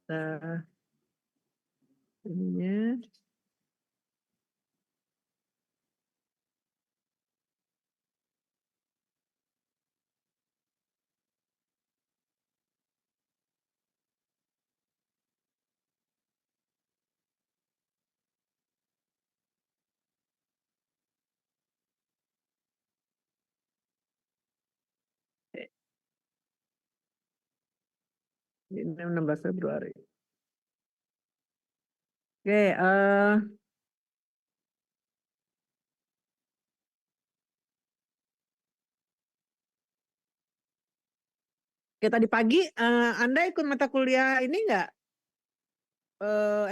Nah, ininya. Ini 16 Februari. Oke, oke, tadi pagi Anda ikut mata kuliah ini enggak?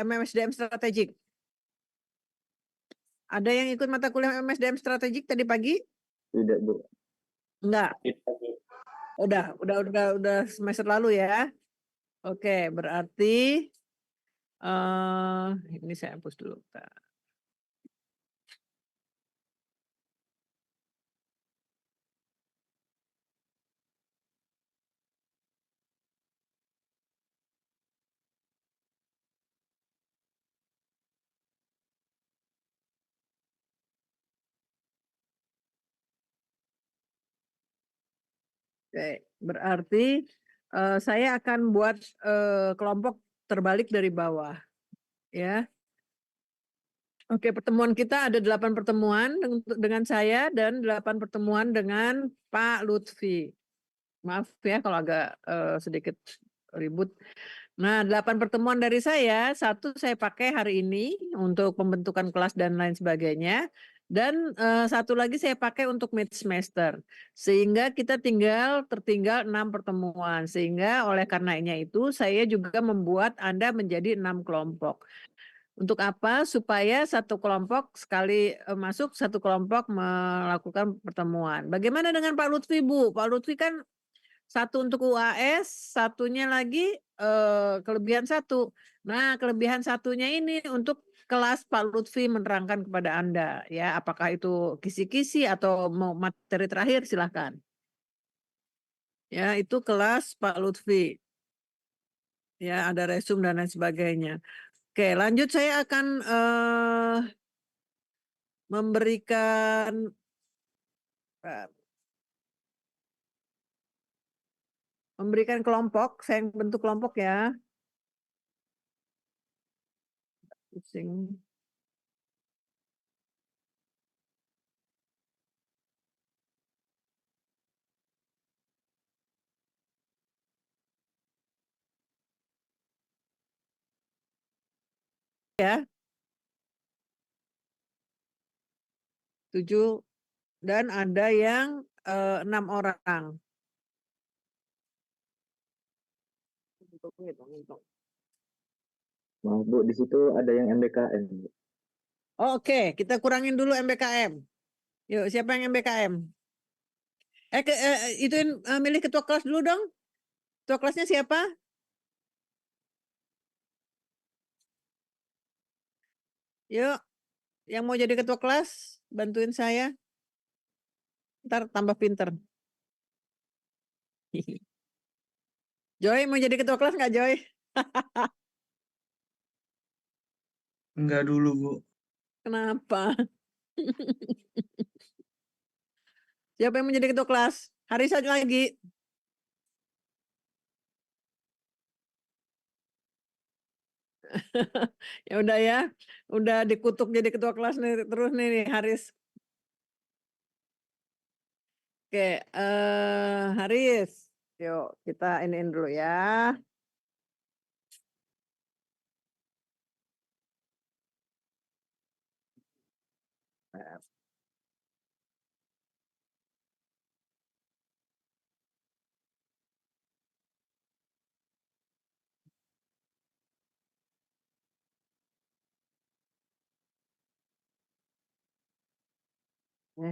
MMSDM strategik. Ada yang ikut mata kuliah MMSDM strategik tadi pagi? Tidak, Bu. Enggak. Udah semester lalu ya. Oke, berarti ini saya hapus dulu. Oke, berarti saya akan buat kelompok terbalik dari bawah, ya. Oke, pertemuan kita ada 8 pertemuan dengan saya dan 8 pertemuan dengan Pak Lutfi. Maaf ya kalau agak sedikit ribut. Nah, 8 pertemuan dari saya, 1 saya pakai hari ini untuk pembentukan kelas dan lain sebagainya. Dan 1 lagi saya pakai untuk mid semester. Sehingga kita tertinggal 6 pertemuan. Sehingga oleh karenanya itu saya juga membuat Anda menjadi 6 kelompok. Untuk apa? Supaya satu kelompok sekali masuk, satu kelompok melakukan pertemuan. Bagaimana dengan Pak Lutfi, Bu? Pak Lutfi kan 1 untuk UAS, satunya lagi kelebihan 1. Nah, kelebihan satunya ini untuk kelas Pak Lutfi menerangkan kepada Anda, ya. Apakah itu kisi-kisi atau mau materi terakhir silahkan. Ya, itu kelas Pak Lutfi. Ya, ada resum dan lain sebagainya. Oke, lanjut saya akan memberikan kelompok, saya bentuk kelompok ya. Pusing. Ya. 7 dan ada yang 6 orang. Maaf, Bu, di situ ada yang MBKM. Oke, kita kurangin dulu MBKM. Yuk, siapa yang MBKM? Ituin milih ketua kelas dulu dong. Ketua kelasnya siapa? Yuk, yang mau jadi ketua kelas, bantuin saya. Ntar tambah pinter. Joy, mau jadi ketua kelas nggak, Joy? Enggak dulu, Bu. Kenapa? Siapa yang mau jadi ketua kelas? Hari saja lagi. Ya udah ya. Udah dikutuk jadi ketua kelas nih terus nih Haris. Oke, Haris. Yuk, kita iniin dulu ya.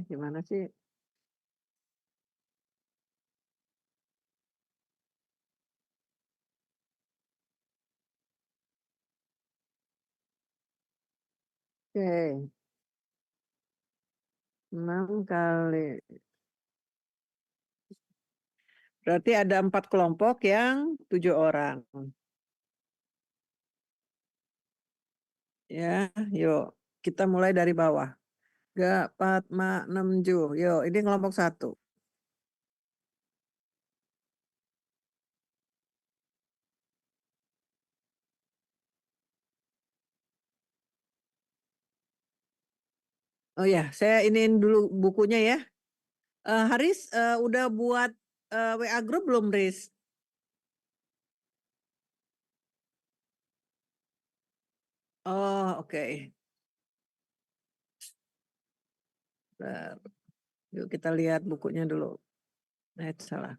Gimana sih? Oke. 6 kali. Berarti ada 4 kelompok yang 7 orang. Ya, yuk kita mulai dari bawah. Ga, pat, ma, nem, ju. Yuk, ini kelompok 1. Oh ya, saya iniin dulu bukunya ya. Haris, udah buat WA group belum, Riz? Oh, oke. Bentar. Yuk kita lihat bukunya dulu. Nah, itu salah.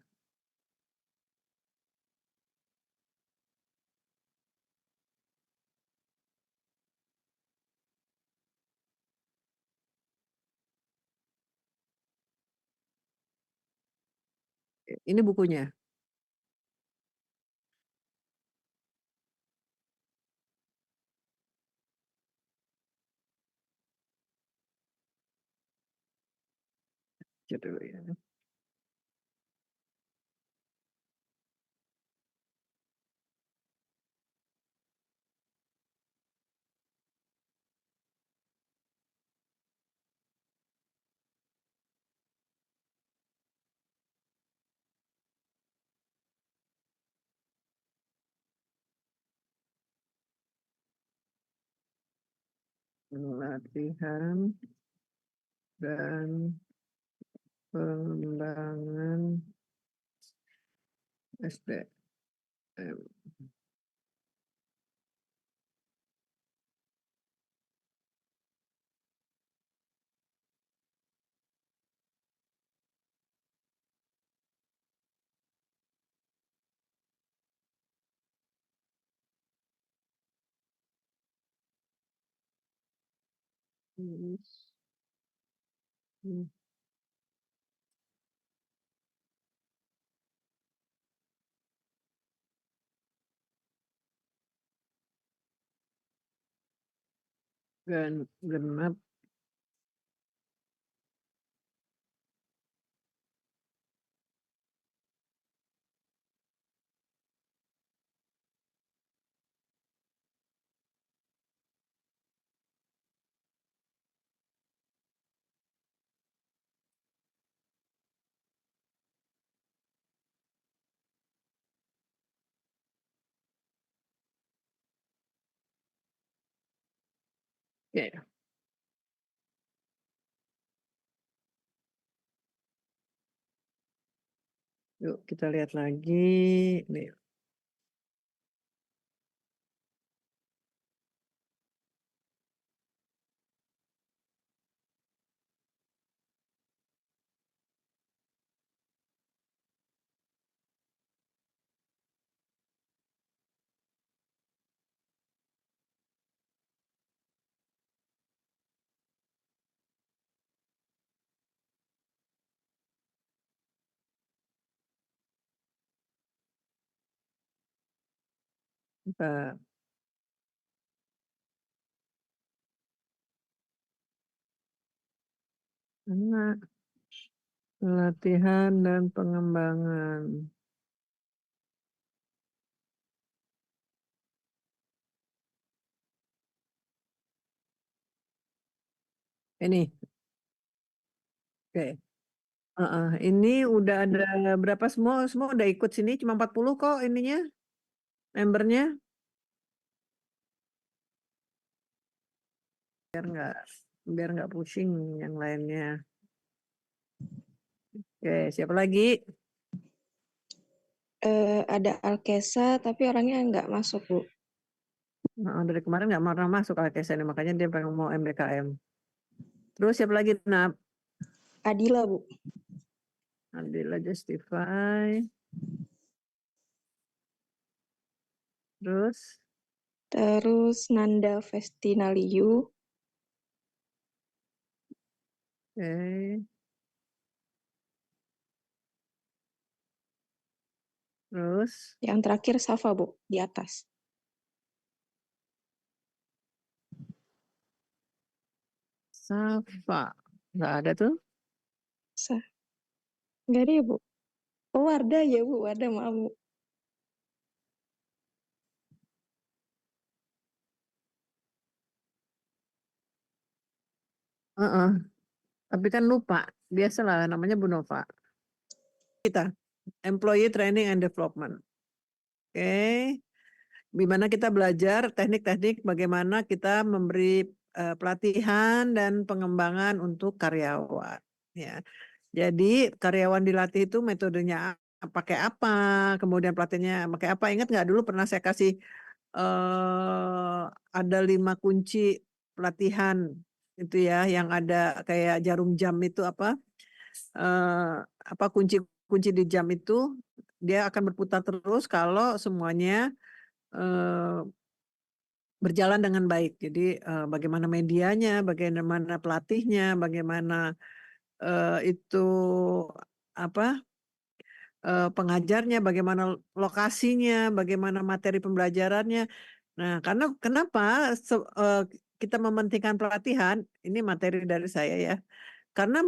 Ini bukunya. Cek dulu ya. Latihan dan pengembangan SDM. Genap ya. Yuk kita lihat lagi. Nih. Bentar. Anak. Latihan dan pengembangan. Ini. Oke. Ini udah ada berapa semua? Semua udah ikut sini. Cuma 40 kok ininya. Membernya. Biar nggak pusing yang lainnya. Oke, siapa lagi? Ada Alkesa tapi orangnya nggak masuk, Bu. Dari kemarin nggak pernah masuk KKSN, makanya dia pengen mau MBKM. Terus siapa lagi? Nap? Adila, Bu. Adila Justify. Terus Nanda Festinaliu. Oke. Terus Yang terakhir Safa, Bu, di atas. Safa. Nggak ada tuh. Nggak ada ya, Bu? Oh, Wardah ya, Bu. Wardah, maaf, Bu. Heeh. Tapi kan lupa, biasalah namanya Bu Nova. Kita Employee Training and Development. Oke. Di mana kita belajar teknik-teknik bagaimana kita memberi pelatihan dan pengembangan untuk karyawan. Ya. Jadi karyawan dilatih itu metodenya pakai apa, kemudian pelatihannya pakai apa. Ingat nggak dulu pernah saya kasih ada 5 kunci pelatihan itu ya, yang ada kayak jarum jam itu apa kunci di jam itu dia akan berputar terus kalau semuanya berjalan dengan baik. Jadi bagaimana medianya, bagaimana pelatihnya, bagaimana itu apa pengajarnya, bagaimana lokasinya, bagaimana materi pembelajarannya. Nah, karena kenapa kita mementingkan pelatihan, ini materi dari saya ya. Karena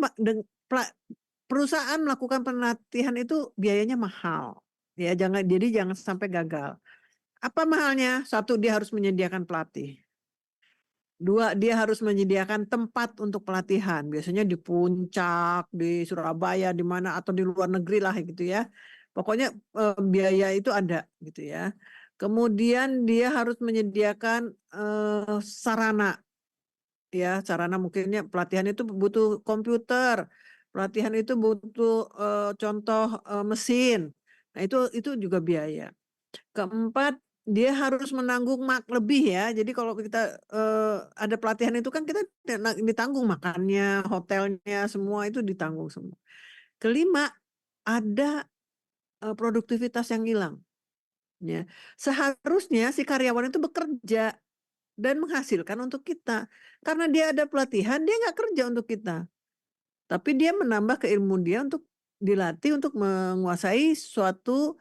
perusahaan melakukan pelatihan itu biayanya mahal. Ya, jadi jangan sampai gagal. Apa mahalnya? Satu, dia harus menyediakan pelatih. Dua, dia harus menyediakan tempat untuk pelatihan. Biasanya di Puncak, di Surabaya, di mana atau di luar negeri lah gitu ya. Pokoknya biaya itu ada gitu ya. Kemudian dia harus menyediakan sarana. Ya, sarana mungkinnya pelatihan itu butuh komputer. Pelatihan itu butuh contoh mesin. Nah, itu juga biaya. Keempat, dia harus menanggung lebih ya. Jadi kalau kita ada pelatihan itu kan kita ditanggung makannya, hotelnya, semua itu ditanggung semua. Kelima, ada produktivitas yang hilang. Ya. Seharusnya si karyawan itu bekerja dan menghasilkan untuk kita. Karena dia ada pelatihan, dia nggak kerja untuk kita. Tapi dia menambah keilmuan dia untuk dilatih untuk menguasai suatu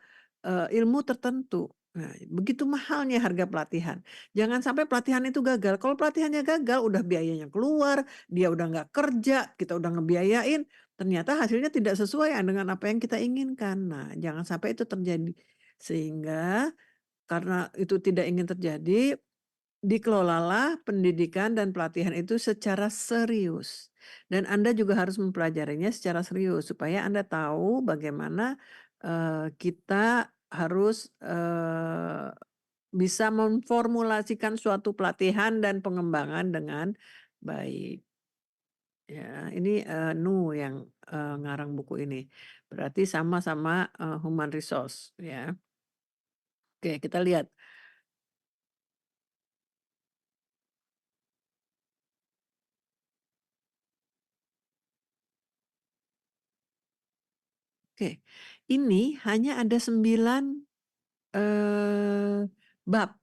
ilmu tertentu. Nah, begitu mahalnya harga pelatihan. Jangan sampai pelatihan itu gagal. Kalau pelatihannya gagal, udah biayanya keluar, dia udah nggak kerja, kita udah ngebiayain, ternyata hasilnya tidak sesuai dengan apa yang kita inginkan. Nah, jangan sampai itu terjadi. Sehingga karena itu tidak ingin terjadi, dikelolalah pendidikan dan pelatihan itu secara serius. Dan Anda juga harus mempelajarinya secara serius supaya Anda tahu bagaimana kita harus bisa memformulasikan suatu pelatihan dan pengembangan dengan baik. Ya, ini Nu yang ngarang buku ini. Berarti sama-sama human resource ya. Oke, kita lihat. Oke, ini hanya ada 9 bab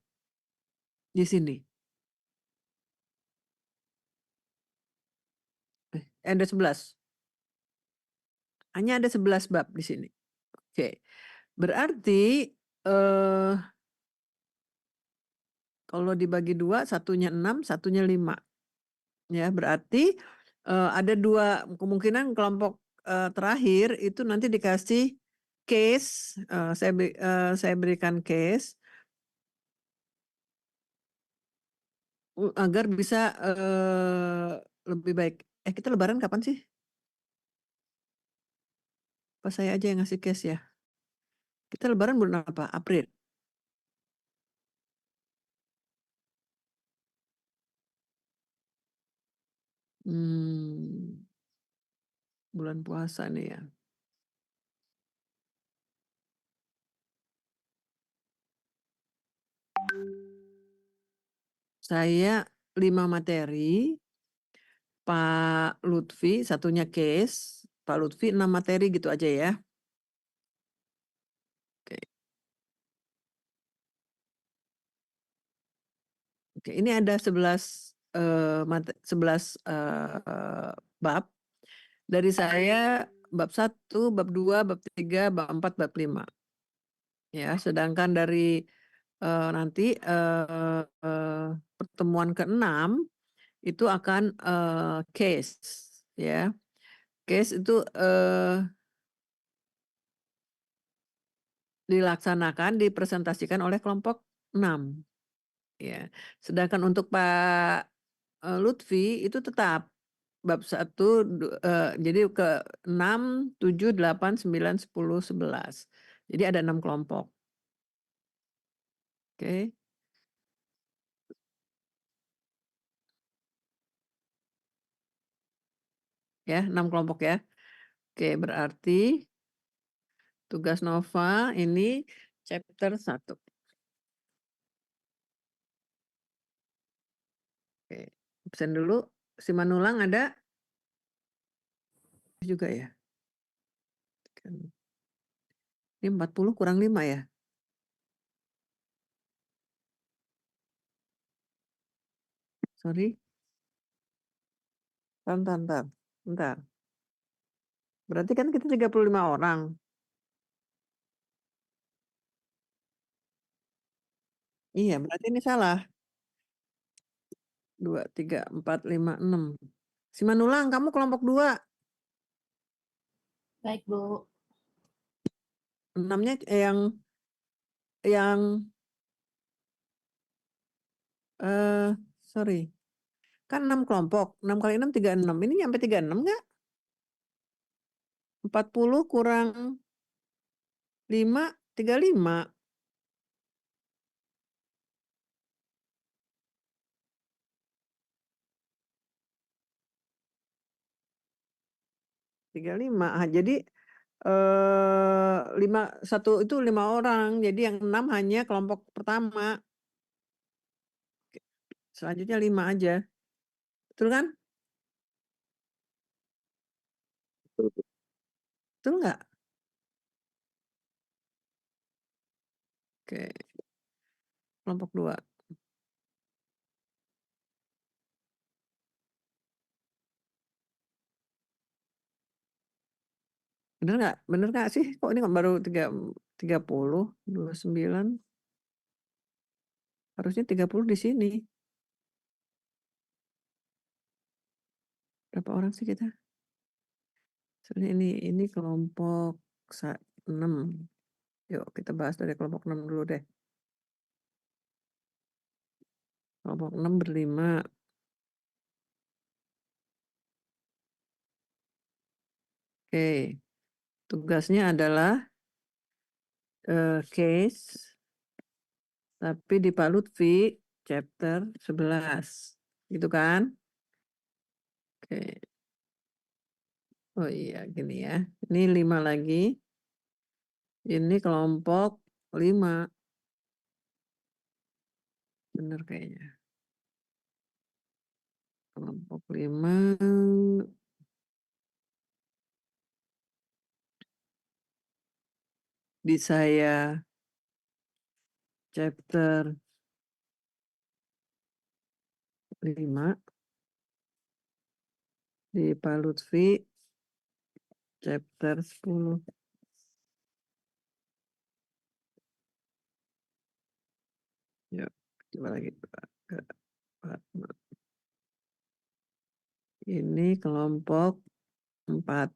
di sini. Ada 11. Hanya ada 11 bab di sini. Oke. Berarti kalau dibagi 2, satunya 6, satunya 5. Ya, berarti ada 2 kemungkinan kelompok terakhir itu nanti dikasih case, saya berikan case agar bisa lebih baik. Kita lebaran kapan sih? Apa saya aja yang ngasih case ya? Kita lebaran bulan apa? April. Bulan puasa nih ya. Saya 5 materi, Pak Lutfi satunya case, Pak Lutfi 6 materi gitu aja ya. Oke. Oke, ini ada 11 bab. Dari saya bab 1, bab 2, bab 3, bab 4, bab 5. Ya, sedangkan dari nanti pertemuan ke-6 itu akan case ya. Case itu dilaksanakan, dipresentasikan oleh kelompok 6 ya. Sedangkan untuk Pak Lutfi itu tetap bab 1, jadi ke 6, 7, 8, 9, 10, 11. Jadi ada 6 kelompok. Oke. Ya, 6 kelompok ya. Oke, berarti tugas Nova ini chapter 1. Oke, absen dulu. Simanulang ada juga ya? Ini 40 kurang 5 ya? Sorry. Bentar. Berarti kan kita 35 orang. Iya, berarti ini salah. 2, 3, 4, 5, 6. Simanulang, kamu kelompok 2. Baik, Bu. 6-nya sorry. Kan 6 kelompok. 6 kali 6, 36. Ini nyampe 36 nggak? 40 kurang 5, 35. 35. Jadi 1 itu 5 orang. Jadi yang 6 hanya kelompok pertama. Selanjutnya 5 aja. Betul kan? Betul nggak? Oke. Kelompok 2. Bener nggak sih? Kok ini baru 30, 29? Harusnya 30 di sini. Berapa orang sih kita? Soalnya ini kelompok 6. Yuk kita bahas dari kelompok 6 dulu deh. Kelompok 6 berlima. Oke. Tugasnya adalah case, tapi di Pak Lutfi chapter 11. Gitu kan? Oke. Oh iya, gini ya. Ini 5 lagi. Ini kelompok 5. Bener kayaknya. Kelompok 5. Di saya chapter 5. Di Pak Lutfi chapter 10. Ya, coba lagi. Ini kelompok 4.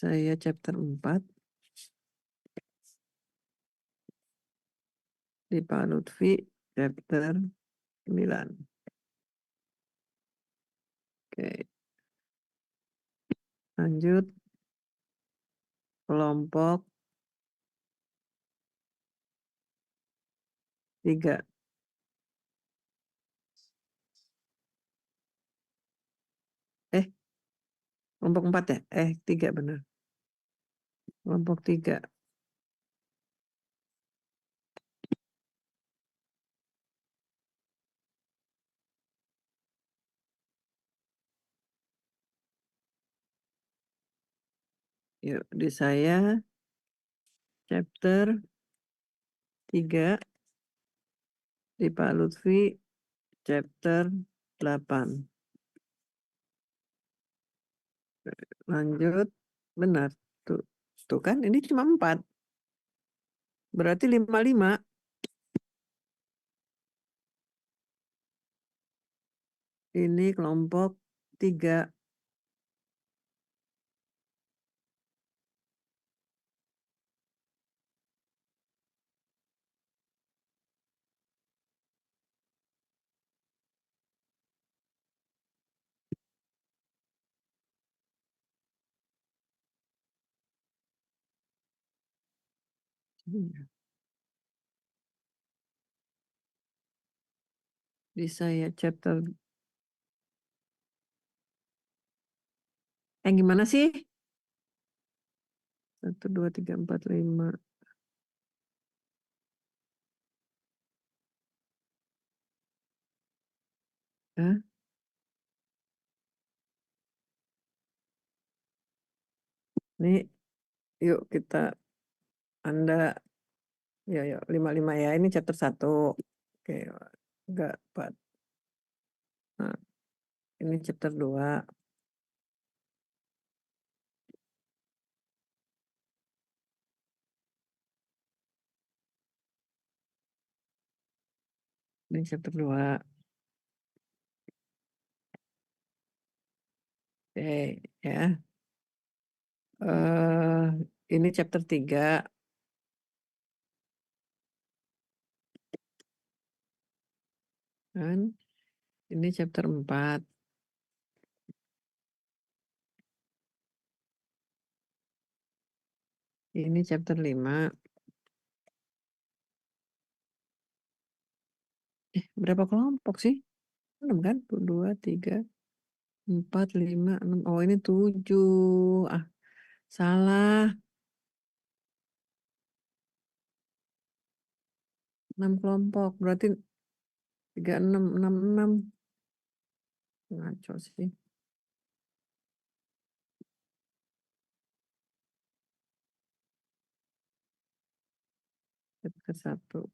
Saya chapter 4. Di Pak Lutfi chapter 9. Oke. Lanjut. Kelompok 3. Kelompok 4 ya? 3 benar. Kelompok 3. Yuk, di saya chapter 3. Di Pak Lutfi chapter 8. Lanjut. Benar. Tuh kan ini cuma 4. Berarti 55. Ini kelompok 3. Iya. Bisa ya chapter. Yang gimana sih? 1, 2, 3, 4, 5. Ya. Nih, yuk kita Anda ya 55 ya. Ini chapter 1. Oke, enggak 4. Nah, ini chapter 2. Ini chapter 2. Oke, ya. Ini chapter 3. Kan? Ini chapter 4. Ini chapter 5. Berapa kelompok sih? 6 kan? 2, 3, 4, 5, 6. Oh, ini 7. Ah, salah. 6 kelompok. Berarti 3, 6, 6, 6. Ngaco sih. Chapter 1.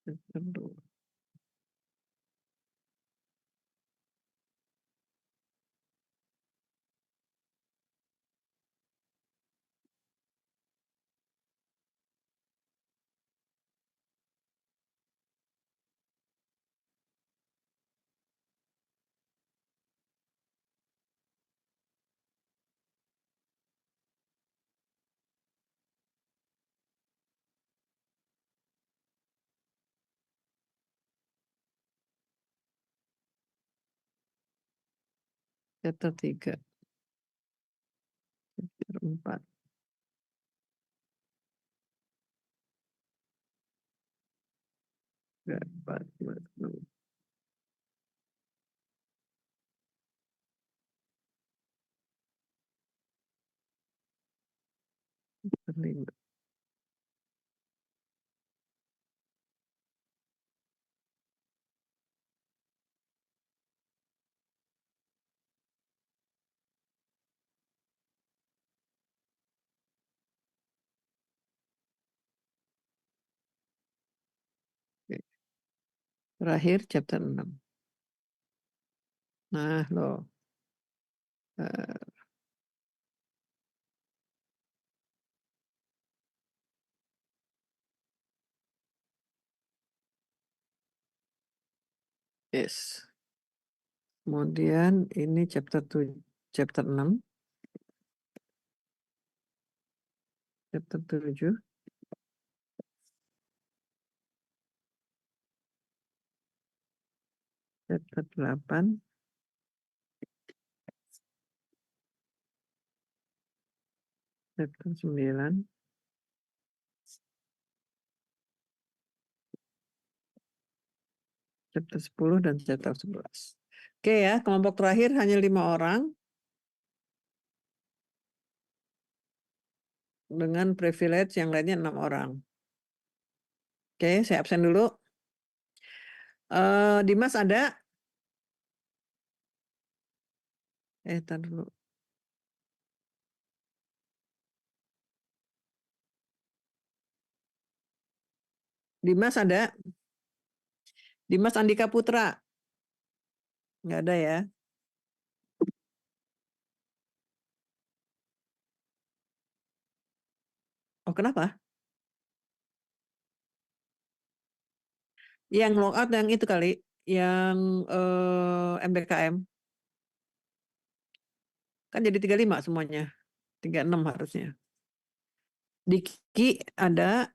Chapter 2. Chapter 3. Chapter 4. Chapter 5. Oke. Terakhir chapter 6. Nah, loh. Yes. Kemudian ini chapter 6. Chapter 7. Chapter 8. Chapter 9. Chapter 10 dan chapter 11. Oke ya, kelompok terakhir hanya 5 orang. Dengan privilege yang lainnya 6 orang. Oke, saya absen dulu. Dimas ada? Tar dulu. Dimas ada? Dimas Andika Putra? Nggak ada ya? Oh, kenapa? Yang logout yang itu kali, yang MBKM. Kan jadi 35 semuanya. 36 harusnya. Diki ada.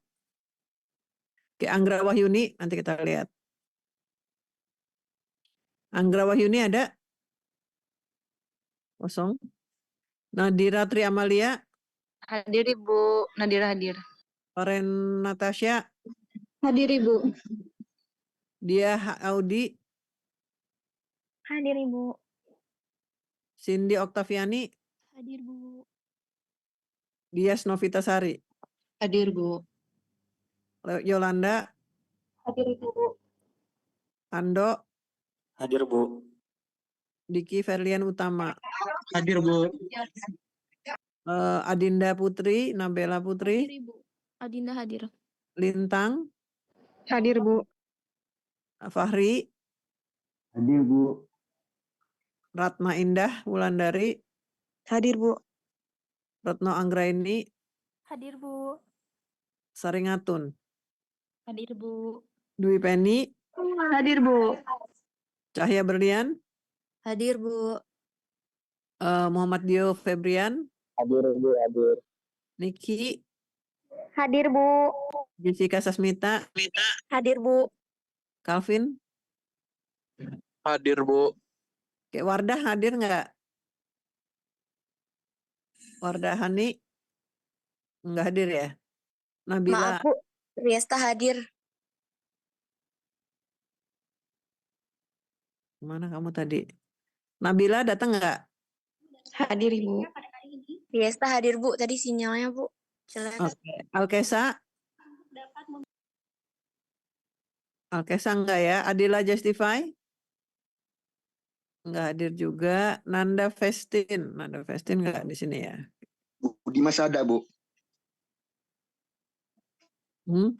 Ki Anggra Wahyuni, nanti kita lihat. Anggra Wahyuni ada? Kosong. Nadira Tri Amalia, Hadir Ibu. Nadira hadir. Oren Natasha, Hadir Ibu. Dia Audi, Hadir Ibu. Cindy Oktaviani, Hadir Bu. Dias Novitasari, Hadir Bu. Yolanda, Hadir Ibu. Ando, Hadir, Bu. Diki Ferlian Utama, Hadir, Bu. Adinda Putri, Nabela Hadir Putri, Ibu. Adinda hadir. Lintang, Hadir Bu. Fahri, Hadir, Bu. Ratma Indah Wulandari, Hadir Bu. Retno Anggraini, Hadir Bu. Saringatun, Hadir Bu. Dwi Penny, Hadir Bu. Cahya Berlian, Hadir Bu. Muhammad Dio Febrian, Hadir, Bu. Hadir. Niki, Hadir Bu. Jessica Sasmita, Hadir Bu. Calvin, Hadir, Bu. Kayak Wardah hadir nggak? Wardah Hani nggak hadir ya? Nabila, Maaf Bu. Riesta hadir. mana kamu tadi? Nabila datang nggak? Hadir Ibu. Riesta hadir Bu. Tadi sinyalnya Bu. Jelek. Oke. Alkesa enggak ya? Adila Justify? Enggak hadir juga. Nanda Festin enggak di sini ya? Bu Dimas ada, Bu.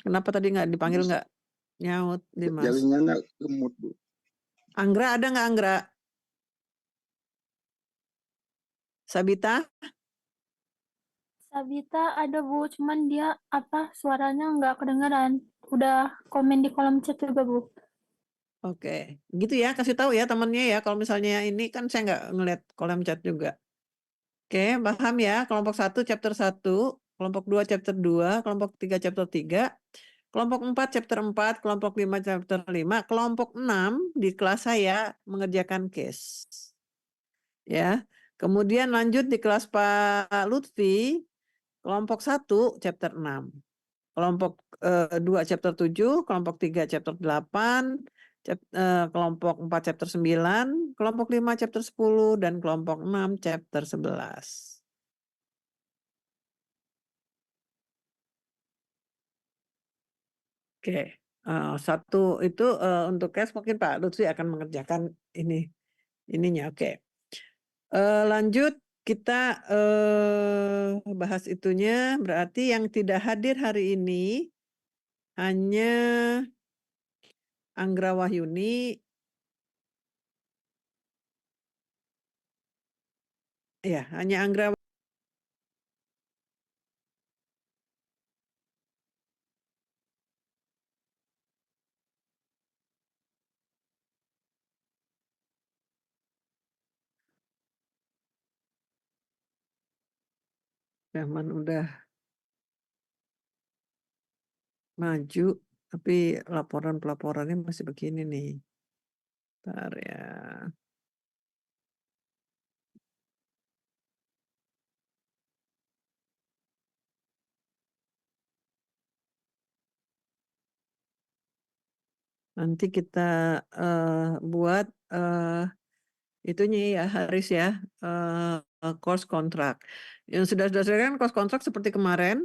Kenapa tadi enggak dipanggil enggak nyaut Dimas? Jaringannya lemot, Bu. Anggra ada enggak Anggra? Sabita? Sabita ada Bu, cuman dia suaranya nggak kedengeran. Udah komen di kolom chat juga Bu. Oke, gitu ya, kasih tahu ya temannya ya. Kalau misalnya ini kan saya nggak ngeliat kolom chat juga. Oke, paham ya. Kelompok 1 chapter 1, kelompok 2 chapter 2, kelompok 3 chapter 3, kelompok 4 chapter 4, kelompok 5 chapter 5, kelompok 6 di kelas saya mengerjakan case. Ya. Kemudian lanjut di kelas Pak Lutfi, kelompok 1 chapter 6. Kelompok 2 chapter 7, kelompok 3 chapter 8, kelompok 4 chapter 9, kelompok 5 chapter 10, dan kelompok 6 chapter 11. Oke, satu itu untuk case mungkin Pak Lutfi akan mengerjakan ininya. Oke, lanjut kita bahas itunya. Berarti yang tidak hadir hari ini hanya Anggra Wahyuni, ya hanya Anggra. Zaman udah maju, tapi pelaporannya masih begini nih. Bentar ya. Nanti kita buat itunya ya Haris ya, course contract. Yang sudah kan course contract seperti kemarin,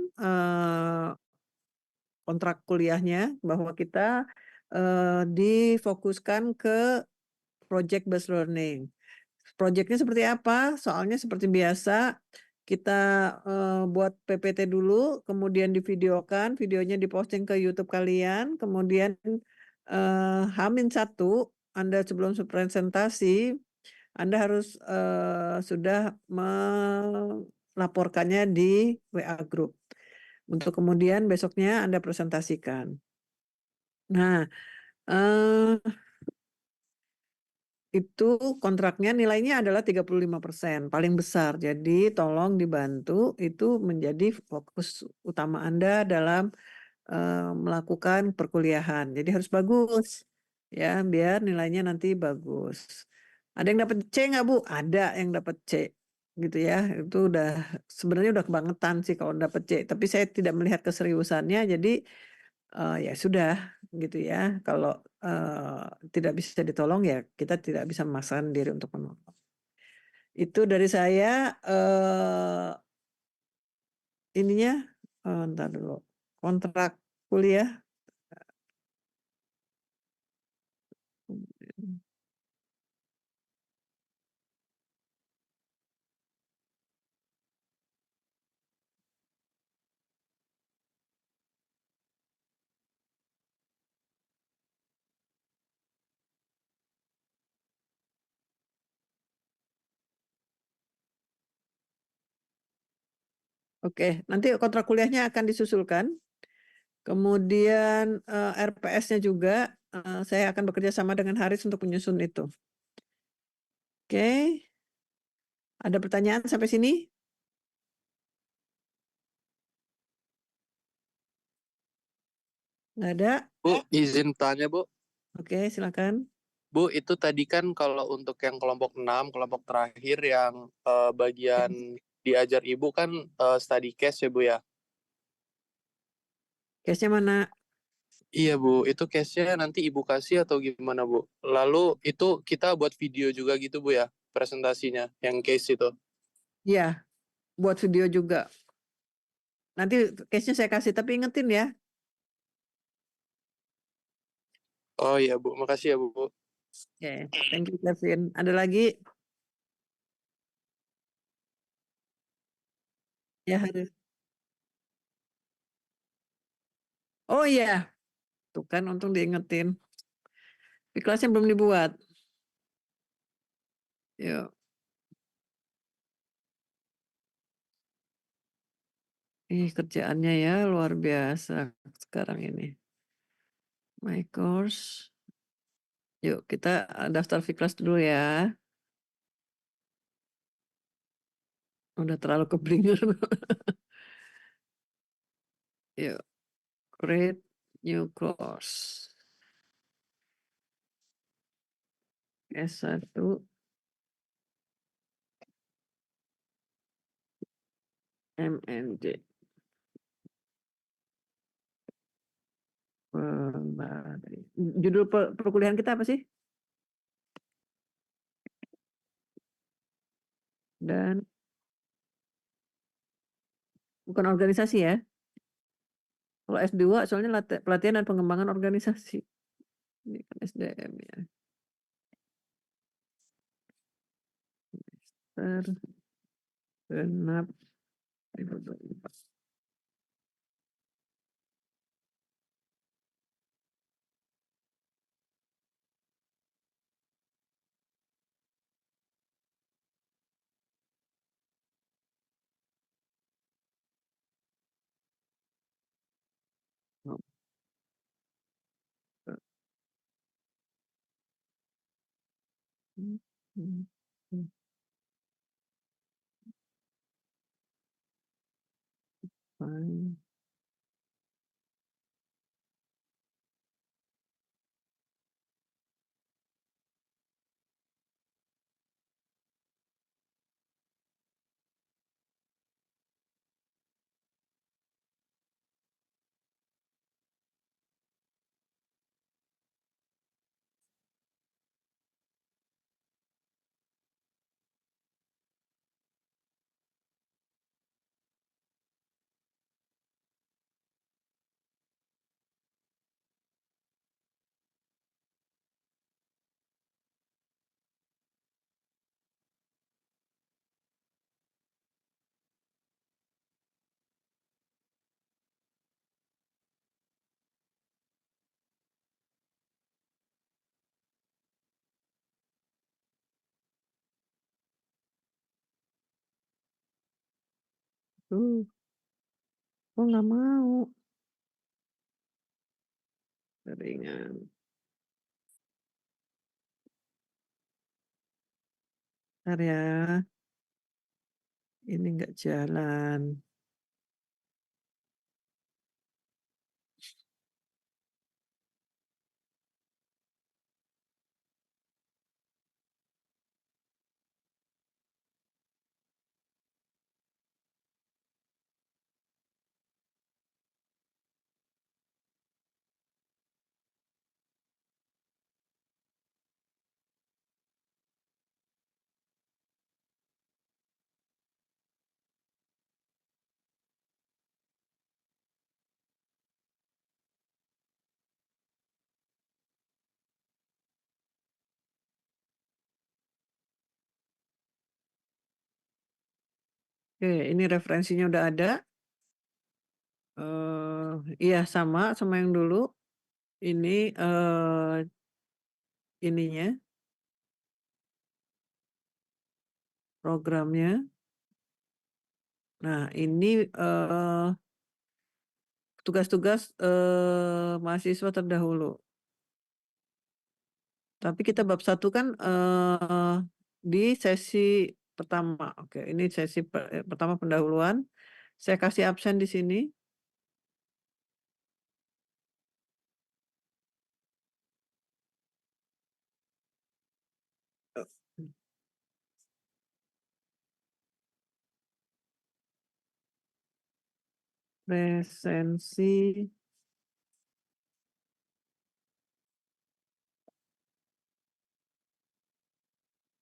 kontrak kuliahnya bahwa kita difokuskan ke project based learning. Projectnya seperti apa? Soalnya seperti biasa kita buat PPT dulu, kemudian divideokan, videonya diposting ke YouTube kalian, kemudian H-1 Anda sebelum presentasi Anda harus sudah melaporkannya di WA group untuk kemudian besoknya Anda presentasikan. Nah, itu kontraknya nilainya adalah 35%, paling besar. Jadi tolong dibantu itu menjadi fokus utama Anda dalam melakukan perkuliahan. Jadi harus bagus. ya, biar nilainya nanti bagus. Ada yang dapat C nggak Bu? Ada yang dapat C, gitu ya. Itu udah sebenarnya udah kebangetan sih kalau dapat C. Tapi saya tidak melihat keseriusannya, jadi ya sudah, gitu ya. Kalau tidak bisa ditolong ya kita tidak bisa memaksakan diri untuk menolong. Itu dari saya. Ininya, ntar dulu. Kontrak kuliah. Oke, nanti kontrak kuliahnya akan disusulkan. Kemudian RPS-nya juga saya akan bekerja sama dengan Haris untuk menyusun itu. Oke, ada pertanyaan sampai sini? Nggak ada? Bu, izin tanya, Bu. Oke, silakan. Bu, itu tadi kan kalau untuk yang kelompok 6, kelompok terakhir yang bagian diajar Ibu kan study case ya, Bu ya? Case-nya mana? Iya, Bu. Itu case-nya nanti Ibu kasih atau gimana, Bu? Lalu itu kita buat video juga gitu, Bu ya? Presentasinya, yang case itu. Iya, buat video juga. Nanti case-nya saya kasih, tapi ingetin ya. Oh iya, Bu. Makasih ya, Bu. Oke, thank you Kevin. Ada lagi? Ya, Haris. Oh iya, tuh kan untung diingetin. Di kelasnya belum dibuat. Yuk. Ih, kerjaannya ya luar biasa sekarang ini. My course. Yuk, kita daftar Fikras dulu ya. Udah terlalu keblinger. Yuk, create new course. S1 MNJ. Judul perkuliahan kita apa sih? Dan bukan organisasi ya. Kalau S2 soalnya pelatihan dan pengembangan organisasi. Ini kan SDM ya. Genap 2024. Fine. Oh nggak mau. Ringan. Bentar ya. Ini nggak jalan. Oke, ini referensinya udah ada. Iya sama yang dulu. Ini ininya programnya. Nah, ini tugas-tugas mahasiswa terdahulu. Tapi kita bab 1 kan di sesi pertama. Oke, ini sesi pertama pendahuluan. Saya kasih absen di sini. Presensi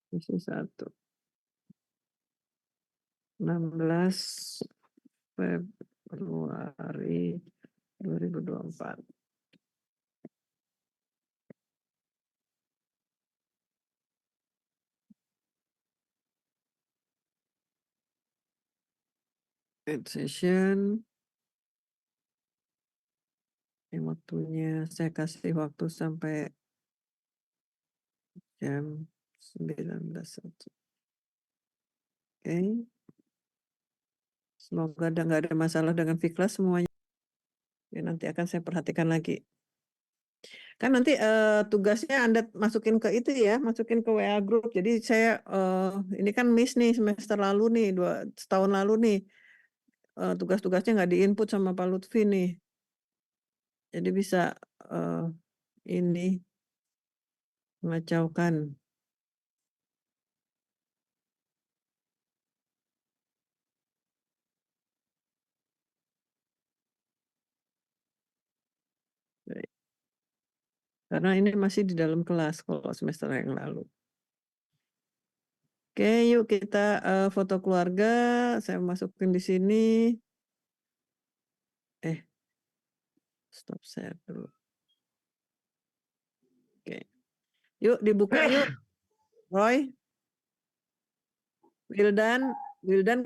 sesi 1. 16 Februari 2024. Session. Yang waktunya saya kasih waktu sampai jam 19. Oke. Semoga nggak ada masalah dengan Fiklas semuanya. Ya, nanti akan saya perhatikan lagi. Kan nanti tugasnya Anda masukin ke itu ya, masukin ke WA group. Jadi saya ini kan miss nih semester lalu nih, setahun lalu nih. Tugas-tugasnya nggak diinput sama Pak Lutfi nih. Jadi bisa ini mengacaukan. Baik. Karena ini masih di dalam kelas kalau semester yang lalu. Oke, yuk kita foto keluarga. Saya masukin di sini. Stop share dulu. Oke. Yuk dibuka yuk. Roy. Wildan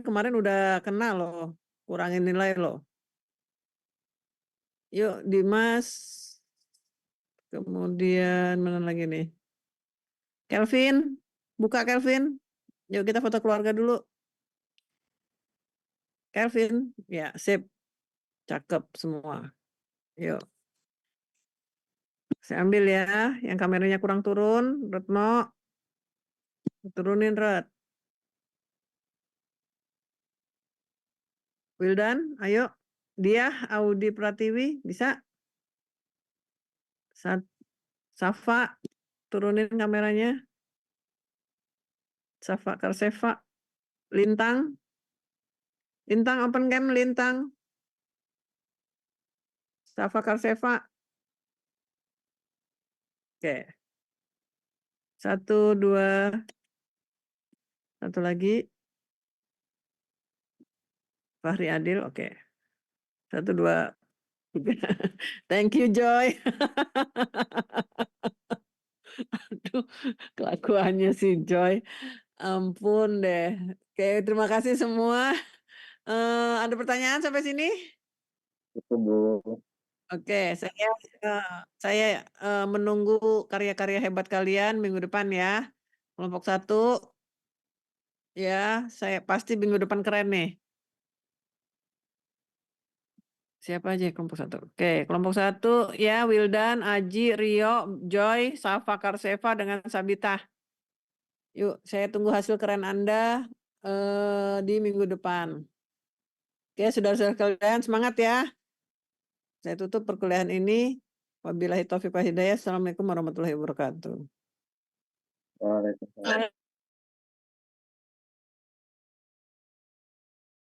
kemarin udah kena loh. Kurangin nilai loh. Yuk Dimas. Kemudian mana lagi nih? Kelvin. Buka Kelvin. Yuk kita foto keluarga dulu. Kelvin. Ya sip. Cakep semua. Yuk. Saya ambil ya. Yang kameranya kurang turun. Retno. Turunin Ret. Wildan, ayo. Dia, Audi Pratiwi, bisa? Safa, turunin kameranya. Safa Karseva. Lintang. Lintang open cam, Lintang. Safa Karseva. Oke. 1, 2. Satu lagi. Fahri Adil, oke. 1, 2, 3. Thank you, Joy. Aduh, kelakuannya si Joy. Ampun deh. Oke, terima kasih semua. Ada pertanyaan sampai sini? Itu Bu. Oke, saya menunggu karya-karya hebat kalian minggu depan ya. Kelompok 1. Ya, saya pasti minggu depan keren nih. Siapa aja kelompok 1? Oke, kelompok 1 ya Wildan, Aji, Rio, Joy, Safa Karseva dengan Sabita. Yuk, saya tunggu hasil keren Anda di minggu depan. Oke, saudara-saudara kalian semangat ya. Saya tutup perkuliahan ini. Wabillahi taufiq wal hidayah. Assalamualaikum warahmatullahi wabarakatuh. Waalaikumsalam.